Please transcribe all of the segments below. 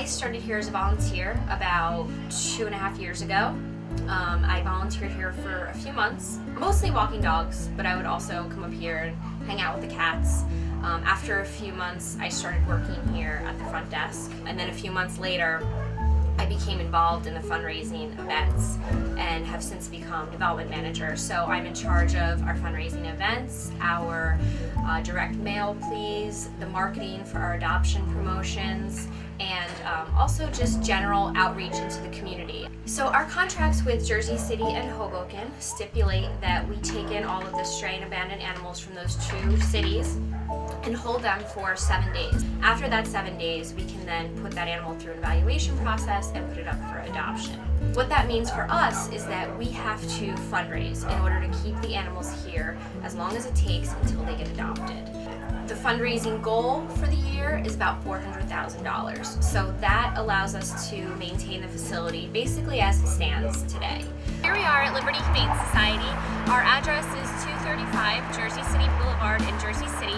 I started here as a volunteer about 2.5 years ago. I volunteered here for a few months, mostly walking dogs, but I would also come up here and hang out with the cats. After a few months, I started working here at the front desk, and then a few months later, I became involved in the fundraising events and have since become development manager. So I'm in charge of our fundraising events, our direct mail pleas, the marketing for our adoption promotions, and also just general outreach into the community. So our contracts with Jersey City and Hoboken stipulate that we take in all of the stray and abandoned animals from those two cities and hold them for 7 days. After that 7 days, we can then put that animal through an evaluation process and put it up for adoption. What that means for us is that we have to fundraise in order to keep the animals here as long as it takes until they get adopted. The fundraising goal for the year is about $400,000. So that allows us to maintain the facility basically as it stands today. Here we are at Liberty Humane Society. Our address is 235 Jersey City Boulevard in Jersey City.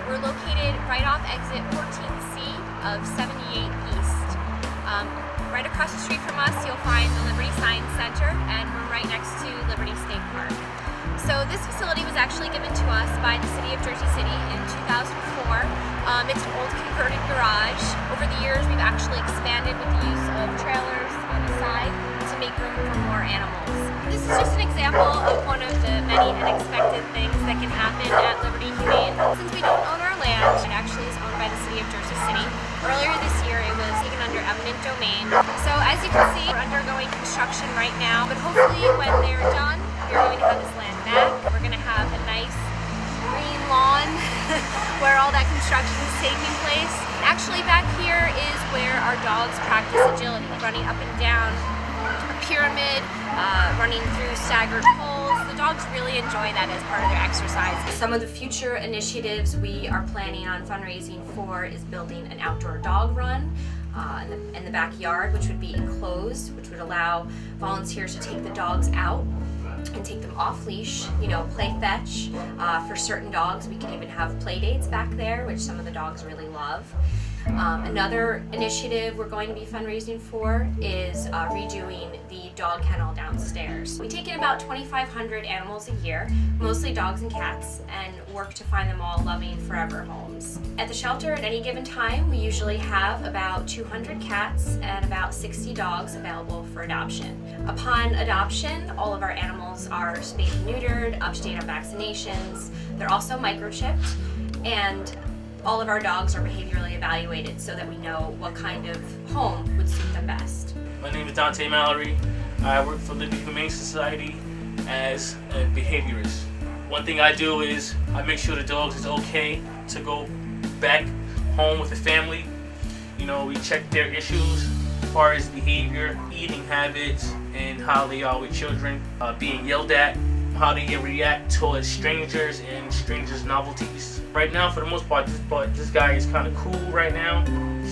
We're located right off exit 14C of 78 East. Right across the street from us, you'll find the Liberty Science Center, and we're right next to Liberty State Park. So this facility was actually given to us by the City of Jersey City in 2004. It's an old converted garage. Over the years, we've actually expanded with the use of trailers on the side to make room for more animals. This is just an example of one of the many unexpected things that can happen at Liberty Humane. Since we don't own our land, it actually is owned by the City of Jersey City. Earlier this year, it was taken under eminent domain. So as you can see, we're undergoing construction right now, but hopefully when they're done, we're going to have this land back. We're going to have a nice green lawn where all that construction is taking place. Actually, back here is where our dogs practice agility, running up and down a pyramid, running through staggered poles. The dogs really enjoy that as part of their exercise. Some of the future initiatives we are planning on fundraising for is building an outdoor dog run in the backyard, which would be enclosed, which would allow volunteers to take the dogs out and take them off leash, play fetch. For certain dogs, we can even have play dates back there, which some of the dogs really love. Another initiative we're going to be fundraising for is redoing the dog kennel downstairs. We take in about 2,500 animals a year, mostly dogs and cats, and work to find them all loving forever homes. At the shelter at any given time, we usually have about 200 cats and about 60 dogs available for adoption. Upon adoption, all of our animals are spayed and neutered, up to date on vaccinations. They're also microchipped, and all of our dogs are behaviorally evaluated so that we know what kind of home would suit them best. My name is Dante Mallory. I work for Liberty Humane Society as a behaviorist. One thing I do is I make sure the dogs is okay to go back home with the family. We check their issues as far as behavior, eating habits, and how they are with children, being yelled at, how they react towards strangers and strangers' novelties. Right now, for the most part, this guy is kind of cool right now,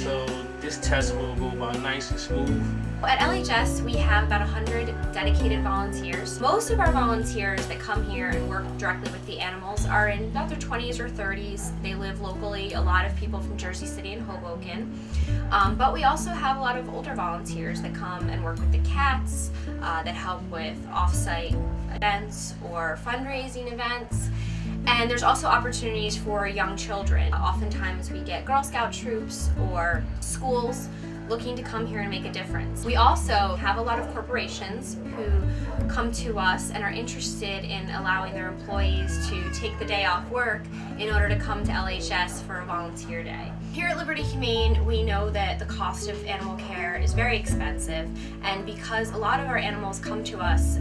so this test will go by nice and smooth. At LHS, we have about 100 dedicated volunteers. Most of our volunteers that come here and work directly with the animals are in about their 20s or 30s. They live locally, a lot of people from Jersey City and Hoboken. But we also have a lot of older volunteers that come and work with the cats, that help with off-site events or fundraising events. And there's also opportunities for young children. Oftentimes we get Girl Scout troops or schools looking to come here and make a difference. We also have a lot of corporations who come to us and are interested in allowing their employees to take the day off work in order to come to LHS for a volunteer day. Here at Liberty Humane, we know that the cost of animal care is very expensive, and because a lot of our animals come to us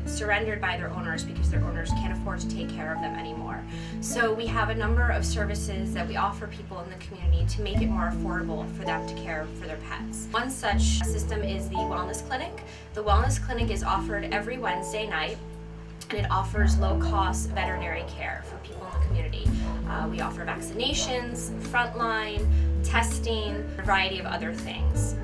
surrendered by their owners because their owners can't afford to take care of them anymore. So we have a number of services that we offer people in the community to make it more affordable for them to care for their pets. One such system is the Wellness Clinic. The Wellness Clinic is offered every Wednesday night, and it offers low-cost veterinary care for people in the community. We offer vaccinations, frontline, testing, a variety of other things.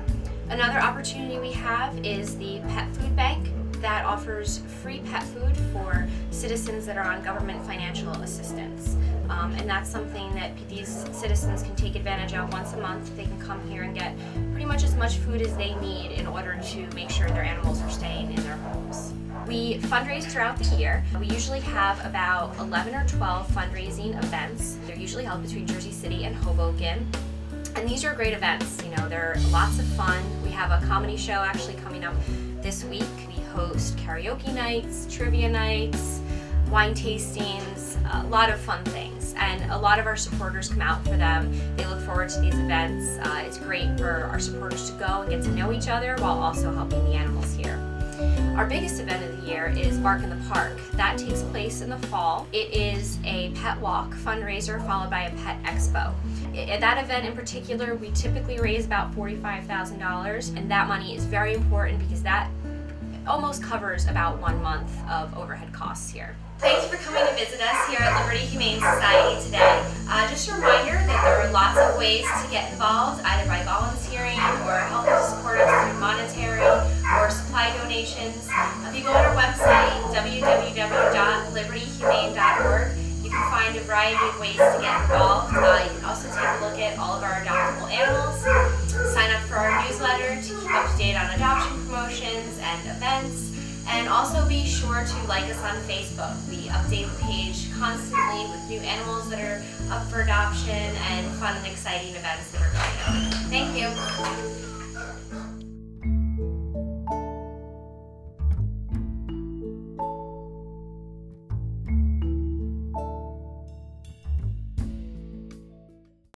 Another opportunity we have is the Pet Food Bank that offers free pet food for citizens that are on government financial assistance. and that's something that these citizens can take advantage of once a month. They can come here and get pretty much as much food as they need in order to make sure their animals are staying in their homes. We fundraise throughout the year. We usually have about 11 or 12 fundraising events. They're usually held between Jersey City and Hoboken. And these are great events, you know, they're lots of fun. We have a comedy show actually coming up this week. We host karaoke nights, trivia nights, wine tastings, a lot of fun things. And a lot of our supporters come out for them. They look forward to these events. It's great for our supporters to go and get to know each other while also helping the animals here. Our biggest event of the year is Bark in the Park. That takes place in the fall. It is a pet walk fundraiser followed by a pet expo. At that event in particular, we typically raise about $45,000, and that money is very important because that almost covers about 1 month of overhead costs here. Thanks for coming to visit us here at Liberty Humane Society today. Just a reminder that there are lots of ways to get involved, either by volunteering or helping to support us through monetary or supply donations. If you go on our website, www.libertyhumane.org, you can find a variety of ways to get involved. You can also take a look at all of our adoptable animals, sign up for our newsletter to keep up to date on adoption promotions and events, and also be sure to like us on Facebook. We update the page constantly with new animals that are up for adoption and fun and exciting events that are going on. Thank you.